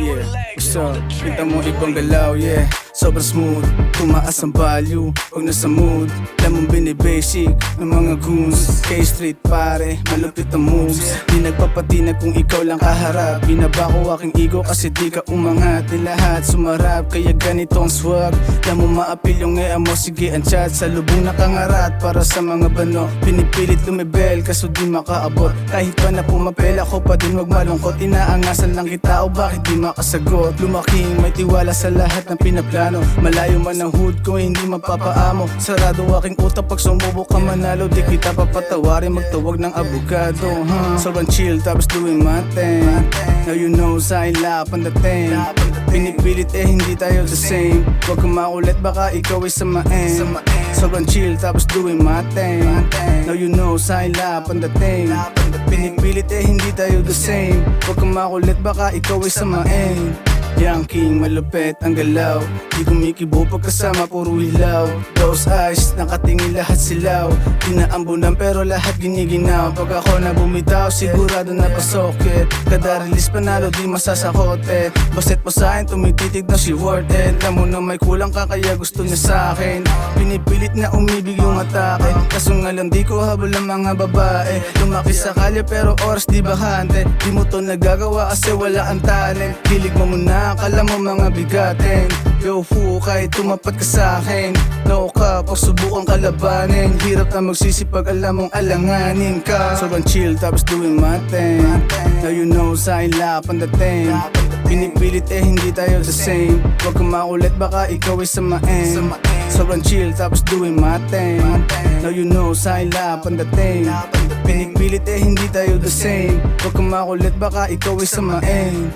Yeah, gusto, kita mo ibang galaw, yeah. Sobrang smooth, tumaas ang value pag nasa mood. Alam mong binibasic ng mga goons. K-Street pare, malupit ang moves. Di nagpapatinag kung ikaw lang kaharap. Binaba ko aking ego kasi di ka umangat. Di lahat sumarap, kaya ganito ang swag. Alam mo maapil yung ngea mo, sige ang chat. Sa lubong nakangarat para sa mga bano. Pinipilit lumibel, kaso di makaabot. Kahit pa na pumapel, ako pa din wag malungkot. Inaangasan lang kita o bakit di makasagot. Lumaking may tiwala sa lahat ng pinaplano. Malayo man ang hood ko, hindi mapapaamo. Sarado aking utak pag sumubok ka manalo. Di kita papatawarin, magtawag ng abogado, Sobrang chill tapos doing my thing. Now you know sa ilap ang dating. Pinipilit hindi tayo the same. Huwag kang makulit baka ikaw ay samain. Sobrang chill tapos doing my thing. Now you know sa ilap ang dating. Pinipilit hindi tayo the same. Huwag kang makulit baka ikaw ay samain. Young king, malupet ang galaw. Di kumikibo pagkasama, puro ilaw. Those eyes, nakatingin lahat silaw. Inaambunan pero lahat giniginaw. Pag ako na bumitaw, sigurado na pasok, yeah. Kada release panalo, di masasakote. Basta't pa sa'kin, tumititig na si worth it. Alam mo na may kulang ka, kaya gusto niya sa'kin. Pinipilit na umibig yung atake. Kaso nga lang di ko habol ang mga babae. Lumaki sa kalye pero oras di bakante. Di mo to nagagawa kasi wala ang talent. Hilig mo muna, akala mo mga bigatin. Yo fool, kahit tumapat ka sa'kin. No ka, pag subukan kalabanin. Hirap na magsisipag, alam mong alanganin ka. Sobrang chill tapos doing my thing. Now you know sa ilap ang dating. Pinipilit hindi tayo the same. Huwag kang makulit baka ikaw ay samain. Sobrang chill tapos doing my thing. Now you know sa ilap ang dating. Pinipilit hindi tayo the same. Huwag kang makulit baka ikaw ay samain.